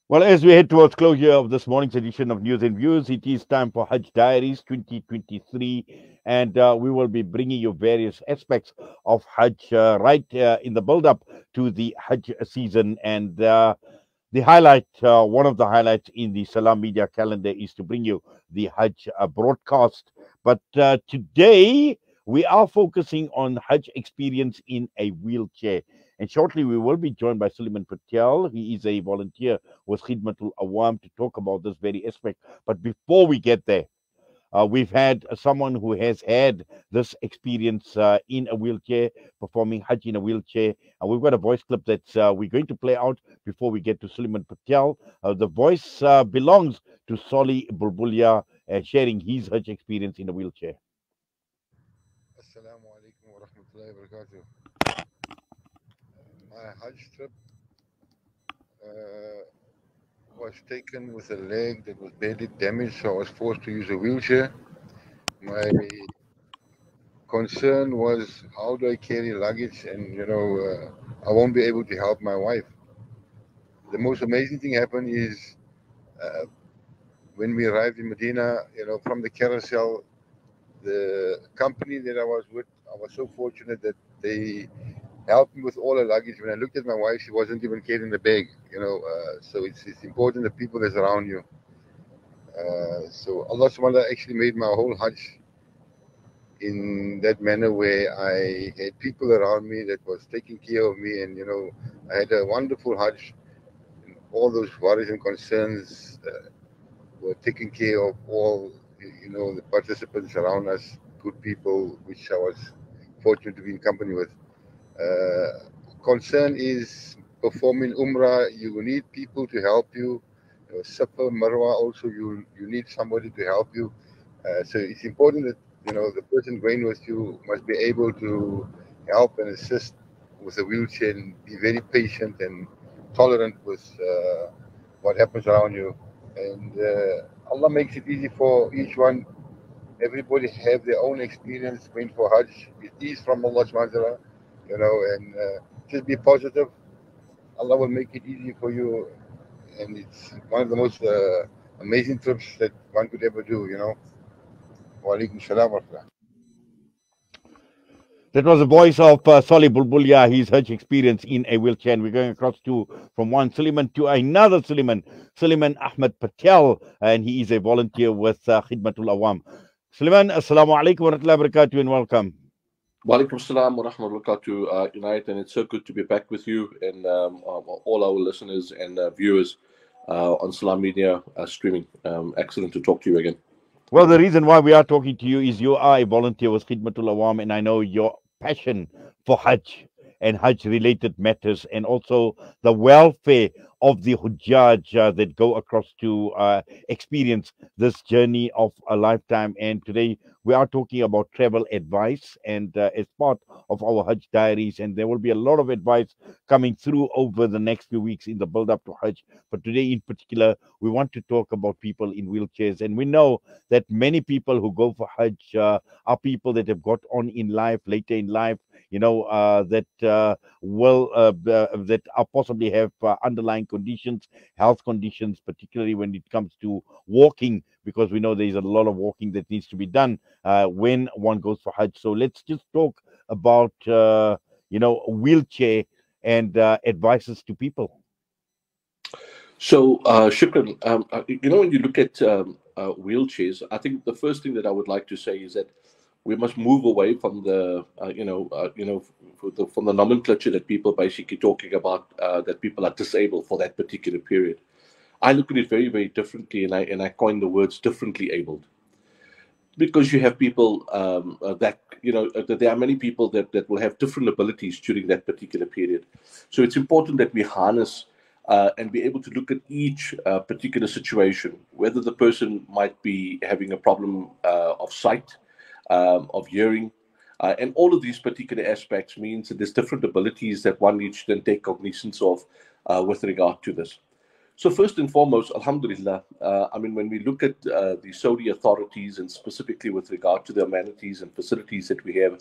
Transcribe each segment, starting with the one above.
Well, as we head towards closure of this morning's edition of News and Views, it is time for Hajj Diaries 2023, and we will be bringing you various aspects of Hajj right in the build-up to the Hajj season. And the highlight, one of the highlights in the Salam Media calendar is to bring you the Hajj broadcast. But today we are focusing on Hajj experience in a wheelchair. And shortly we will be joined by Suleiman Patel. He is a volunteer with Khidmatul Awam to talk about this very aspect. But before we get there, we've had someone who has had this experience in a wheelchair, performing Hajj in a wheelchair. And we've got a voice clip that we're going to play out before we get to Suleiman Patel. The voice belongs to Soli Bulbulia, sharing his Hajj experience in a wheelchair. Assalamu alaikum wa rahmatullahi wa barakatuh. My Hajj trip uh, was taken with a leg that was badly damaged, so I was forced to use a wheelchair. My concern was how do I carry luggage, and I won't be able to help my wife. The most amazing thing happened is uh, when we arrived in Medina, from the carousel, the company that I was with, I was so fortunate that they helped me with all the luggage. When I looked at my wife, she wasn't even carrying the bag, so it's important the people that's around you. So Allah subhanahu wa ta'ala actually made my whole Hajj in that manner where I had people around me that was taking care of me, and I had a wonderful Hajj. And all those worries and concerns were taken care of. All the participants around us, good people, which I was fortunate to be in company with. Uh, Concern is performing Umrah. You need people to help you. Safa, Marwa, also you need somebody to help you. So it's important that the person going with you must be able to help and assist with a wheelchair and be very patient and tolerant with what happens around you. And Allah makes it easy for each one. Everybody have their own experience going for Hajj. It is from Allah subhanahu wa ta'ala, and just be positive. Allah will make it easy for you, and it's one of the most amazing trips that one could ever do. Wa alaikum salam wa rahmatullah. That was the voice of Soli Bulbulia, his Hajj experience in a wheelchair. And we're going across to from one Suleiman to another Suleiman, Suleiman Ahmed Patel, and he is a volunteer with Khidmatul Awam. Suleiman, assalamu alaikum wa rahmatullahi wa barakatuh, and welcome. Walaikum salam wa rahmatullahi wa barakatuh, Unite, and it's so good to be back with you and all our listeners and viewers on Salam Media streaming. Excellent to talk to you again. Well, the reason why we are talking to you is you are a volunteer with Khidmatul Awam, and I know your passion for Hajj and Hajj related matters, and also the welfare of the Hujjaj that go across to experience this journey of a lifetime. And today we are talking about travel advice, and as part of our Hajj diaries, and there will be a lot of advice coming through over the next few weeks in the build up to Hajj. But today, in particular, we want to talk about people in wheelchairs, and we know that many people who go for Hajj are people that have got on in life, later in life, that that are possibly have underlying conditions, health conditions, particularly when it comes to walking, because we know there's a lot of walking that needs to be done when one goes for Hajj. So let's just talk about wheelchair and advices to people. So, Shukran, when you look at wheelchairs, I think the first thing that I would like to say is that we must move away from from the nomenclature that people basically talking about that people are disabled for that particular period. I look at it very, very differently, and I coin the words differently abled, because you have people that there are many people that will have different abilities during that particular period. So it's important that we harness and be able to look at each particular situation, whether the person might be having a problem of sight, of hearing, and all of these particular aspects means that there's different abilities that one needs to then take cognizance of with regard to this. So first and foremost, Alhamdulillah, when we look at the Saudi authorities, and specifically with regard to the amenities and facilities that we have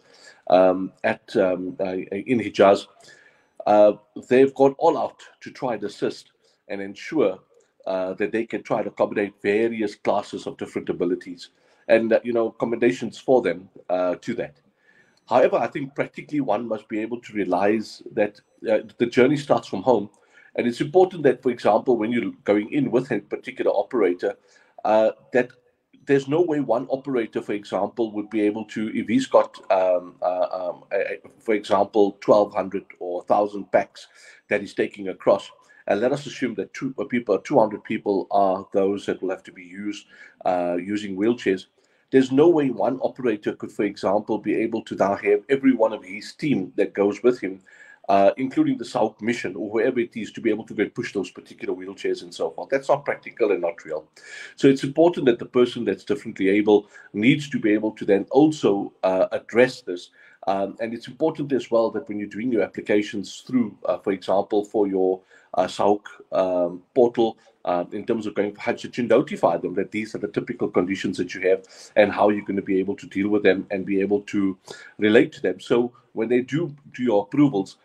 in Hijaz, they've gone all out to try and assist and ensure that they can try and accommodate various classes of different abilities. And, commendations for them to that. However, I think practically one must be able to realize that the journey starts from home. And it's important that, for example, when you're going in with a particular operator, that there's no way one operator, for example, would be able to, if he's got, for example, 1,200 or 1,000 packs that he's taking across. And let us assume that 200 people are those that will have to be used using wheelchairs. There's no way one operator could, for example, be able to now have every one of his team that goes with him, including the South Mission or whoever it is, to be able to go and push those particular wheelchairs and so forth. That's not practical and not real. So it's important that the person that's differently able needs to be able to then also address this. And it's important as well that when you're doing your applications through, for example, for your SAUC portal, in terms of going for Hajj, that you notify them that these are the typical conditions that you have and how you're going to be able to deal with them and be able to relate to them. So when they do your approvals,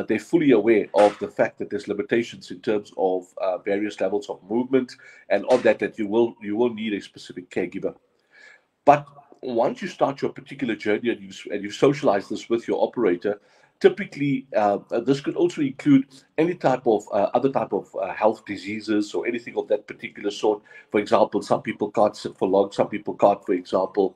they're fully aware of the fact that there's limitations in terms of various levels of movement, and of that you will need a specific caregiver. But once you start your particular journey and you socialize this with your operator, typically this could also include any type of other type of health diseases or anything of that particular sort. For example, some people can't sit for long, some people can't, for example,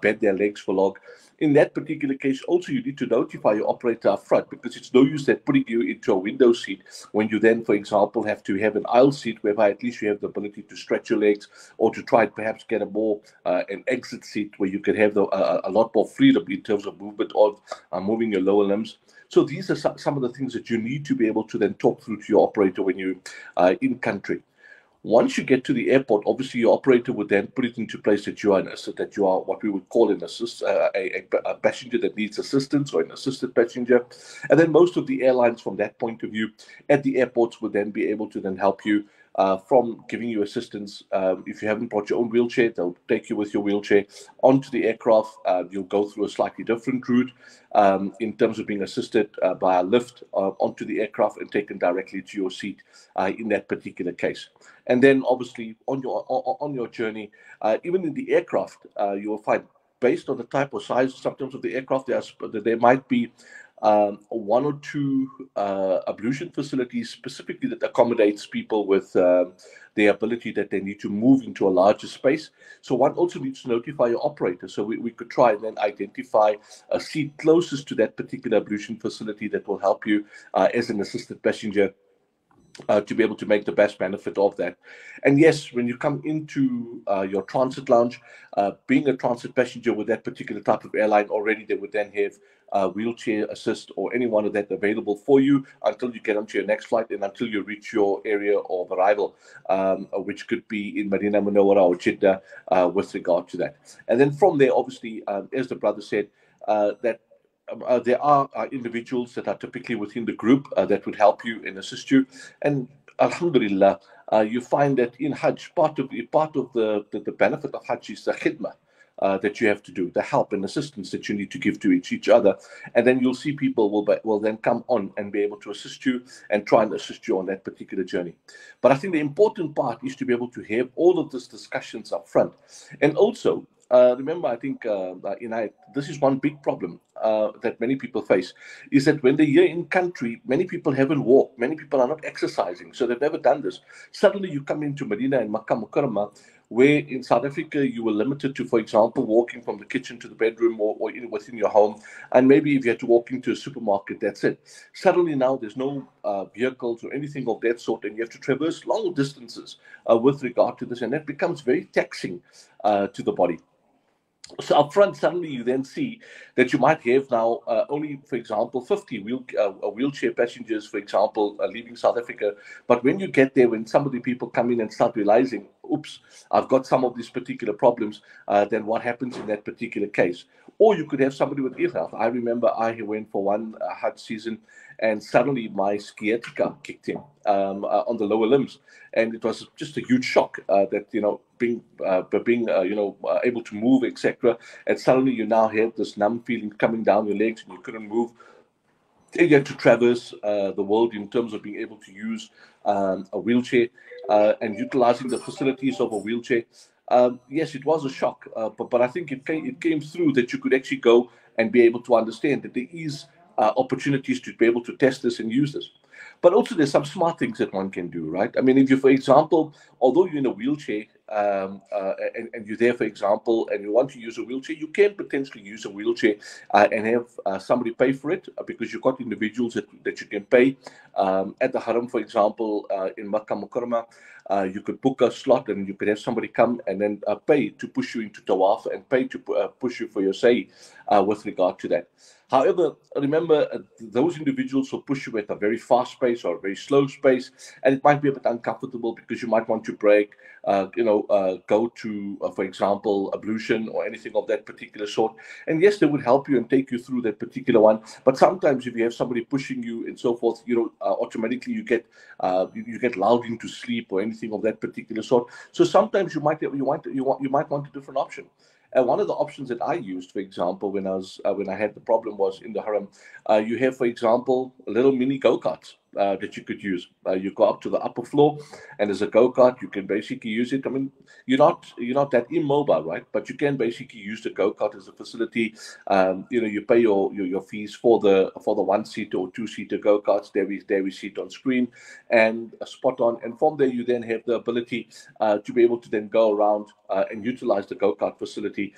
bend their legs for long. In that particular case, also you need to notify your operator up front, because it's no use that putting you into a window seat when you then, for example, have to have an aisle seat whereby at least you have the ability to stretch your legs, or to try and perhaps get a more an exit seat where you can have a lot more freedom in terms of movement of moving your lower limbs. So these are some of the things that you need to be able to then talk through to your operator when you're in country. Once you get to the airport, obviously your operator would then put it into place that you are what we would call a passenger that needs assistance, or an assisted passenger. And then most of the airlines from that point of view at the airports would then be able to then help you from giving you assistance. If you haven't brought your own wheelchair, they'll take you with your wheelchair onto the aircraft. You'll go through a slightly different route in terms of being assisted by a lift onto the aircraft and taken directly to your seat in that particular case. And then obviously on your journey, even in the aircraft, you will find, based on the type or size sometimes of the aircraft, there might be one or two ablution facilities specifically that accommodates people with the ability that they need to move into a larger space. So one also needs to notify your operator. So we could try and then identify a seat closest to that particular ablution facility that will help you as an assisted passenger to be able to make the best benefit of that. And yes, when you come into your transit lounge, being a transit passenger with that particular type of airline, already they would then have wheelchair assist or any one of that available for you until you get onto your next flight and until you reach your area of arrival, which could be in Medina Munawwara or Jeddah with regard to that. And then from there, obviously, as the brother said, that there are individuals that are typically within the group that would help you and assist you. And alhamdulillah, you find that in Hajj, part of the benefit of Hajj is the khidmah that you have to do, the help and assistance that you need to give to each other. And then you'll see people will then come on and be able to assist you and try and assist you on that particular journey. But I think the important part is to be able to have all of these discussions up front. And also, remember, I think this is one big problem that many people face, is that when they're here in country, many people haven't walked, many people are not exercising, so they've never done this. Suddenly you come into Medina and Makkah Mukarramah, where in South Africa you were limited to, for example, walking from the kitchen to the bedroom or within your home, and maybe if you had to walk into a supermarket, that's it. Suddenly now there's no vehicles or anything of that sort, and you have to traverse long distances with regard to this, and that becomes very taxing to the body. So up front, suddenly you then see that you might have now only, for example, 50 wheelchair passengers, for example, leaving South Africa. But when you get there, when some of the people come in and start realizing, oops, I've got some of these particular problems, then what happens in that particular case? Or you could have somebody with ill health. I remember I went for one Hajj season, and suddenly my sciatica kicked in on the lower limbs, and it was just a huge shock that being able to move, etc. And suddenly you now have this numb feeling coming down your legs, and you couldn't move. area to traverse the world in terms of being able to use a wheelchair and utilizing the facilities of a wheelchair. Yes, it was a shock, but I think it came through that you could actually go and be able to understand that there is opportunities to be able to test this and use this. But also, there's some smart things that one can do, right? I mean, if you, for example, although you're in a wheelchair and you're there, for example, and you want to use a wheelchair, you can potentially use a wheelchair and have somebody pay for it because you've got individuals that you can pay. At the Haram, for example, in Makkah Mukarramah, you could book a slot and you could have somebody come and then pay to push you into Tawaf and pay to push you for your say with regard to that. However, remember, those individuals will push you at a very fast pace or a very slow pace, and it might be a bit uncomfortable because you might want to break, go to, for example, ablution or anything of that particular sort. And yes, they would help you and take you through that particular one. But sometimes if you have somebody pushing you and so forth, automatically you get lulled into sleep or anything of that particular sort. So sometimes you might want a different option. One of the options that I used, for example, when I had the problem was in the Haram, you have, for example, little mini go-karts that you could use. You go up to the upper floor, and there's a go-kart. You can basically use it. I mean, you're not that immobile, right? But you can basically use the go-kart as a facility. You pay your fees for the 1-seater or 2-seater go-karts. There we see it on screen, and spot on. And from there, you then have the ability to be able to then go around and utilize the go-kart facility,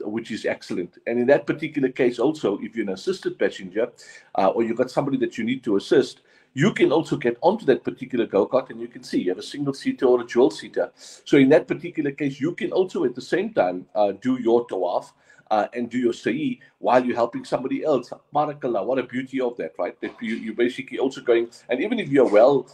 which is excellent. And in that particular case, also, if you're an assisted passenger or you've got somebody that you need to assist, you can also get onto that particular go-kart and you can see you have a single seater or a dual seater. So in that particular case, you can also at the same time do your tawaf and do your sa'i while you're helping somebody else. Barakallah, what a beauty of that, right? That you're basically also going, and even if you're well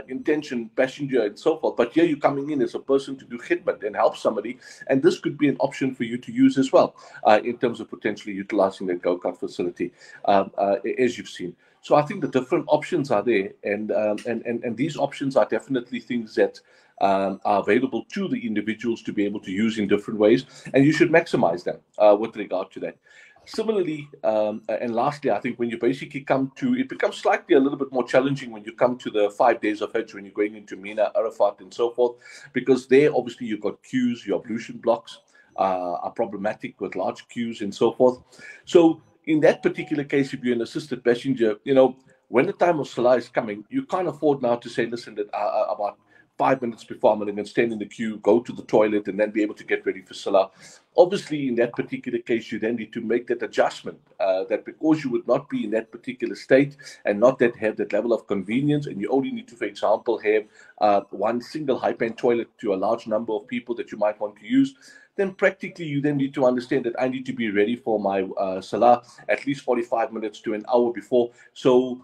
intentioned passenger and so forth, but here you're coming in as a person to do khidmat and help somebody, and this could be an option for you to use as well in terms of potentially utilizing that go-kart facility, as you've seen. So I think the different options are there, and these options are definitely things that are available to the individuals to be able to use in different ways, and you should maximize them with regard to that. Similarly, and lastly, I think when you basically come to, it becomes slightly a little bit more challenging when you come to the 5 days of Hajj, when you're going into Mina, Arafat, and so forth, because there obviously you've got queues, your ablution blocks are problematic with large queues and so forth. So in that particular case, if you're an assisted passenger, when the time of Salah is coming, you can't afford now to say, listen, that about 5 minutes before I'm going to stand in the queue, go to the toilet, and then be able to get ready for Salah. Obviously, in that particular case, you then need to make that adjustment that because you would not be in that particular state and not have that level of convenience, and you only need to, for example, have one single high-pan toilet to a large number of people that you might want to use, then practically you then need to understand that I need to be ready for my Salah at least 45 minutes to an hour before. So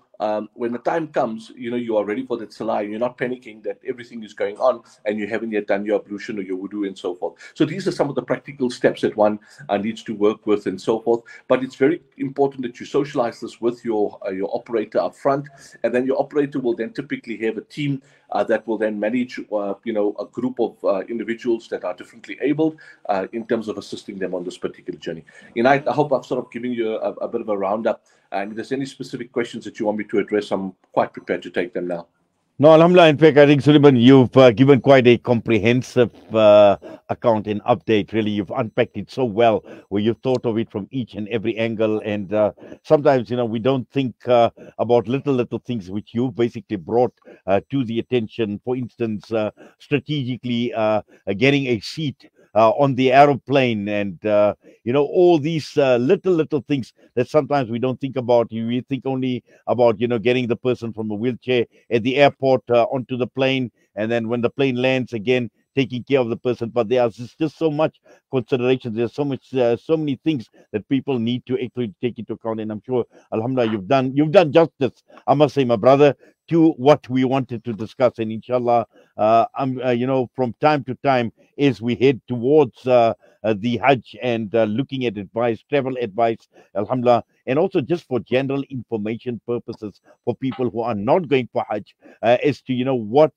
when the time comes, you are ready for that Salah, and you're not panicking that everything is going on and you haven't yet done your ablution or your wudu and so forth. So these are some of the practical steps that one needs to work with and so forth. But it's very important that you socialize this with your operator up front, and then your operator will then typically have a team that will then manage, a group of individuals that are differently abled in terms of assisting them on this particular journey. I hope I've sort of given you a bit of a roundup. And if there's any specific questions that you want me to address, I'm quite prepared to take them now. No, Alhamdulillah. In fact, I think, Suleiman, you've given quite a comprehensive account and update. Really, you've unpacked it so well, where you've thought of it from each and every angle. And sometimes, we don't think about little things which you've basically brought to the attention. For instance, strategically getting a seat on the aeroplane, and all these little things that sometimes we don't think about. We think only about getting the person from a wheelchair at the airport onto the plane, and then when the plane lands again, taking care of the person. But there's just so much consideration. There's so many things that people need to actually take into account. And I'm sure, Alhamdulillah, you've done justice, I must say, my brother, to what we wanted to discuss. And inshallah, from time to time, as we head towards the Hajj and looking at advice, travel advice, alhamdulillah, and also just for general information purposes for people who are not going for Hajj, as to what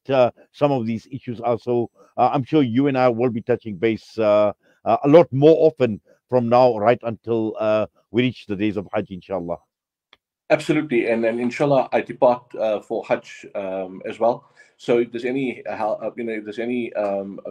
some of these issues are. So I'm sure you and I will be touching base a lot more often from now right until we reach the days of Hajj, inshallah. Absolutely, and inshallah, I depart for Hajj as well. So if there's any, if there's any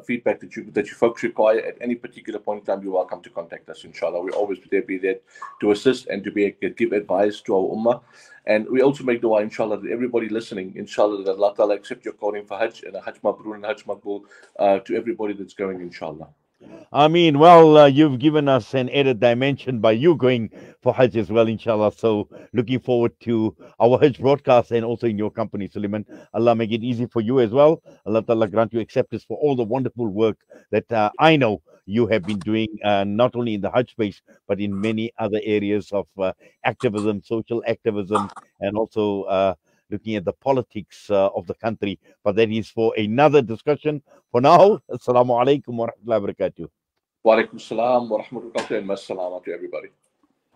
feedback that you folks require at any particular point in time, you're welcome to contact us. Inshallah, we always be there to assist and to give advice to our ummah. And we also make dua, inshallah, that everybody listening, inshallah, that Allah Ta'ala accept your calling for Hajj and a Hajj Mabrur and Hajj Maqbul to everybody that's going, inshallah. I mean, well, you've given us an added dimension by you going for Hajj as well, inshallah. So, looking forward to our Hajj broadcast and also in your company, Suleiman. Allah make it easy for you as well. Allah Ta'ala grant you acceptance for all the wonderful work that I know you have been doing, not only in the Hajj space, but in many other areas of activism, social activism, and also looking at the politics of the country. But that is for another discussion. For now, Assalamu alaikum wa rahmatullahi wa barakatuh. Wa alaikum salam wa rahmatullahi and massalama to everybody.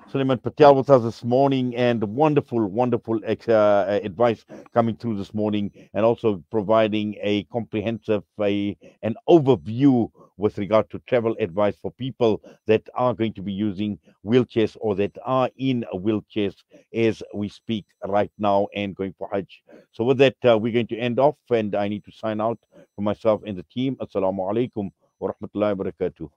Suleiman Patel with us this morning, and wonderful, wonderful advice coming through this morning, and also providing a comprehensive, an overview with regard to travel advice for people that are going to be using wheelchairs or that are in wheelchairs as we speak right now and going for Hajj. So with that, we're going to end off, and I need to sign out for myself and the team. Assalamu alaikum wa rahmatullahi wa barakatuh.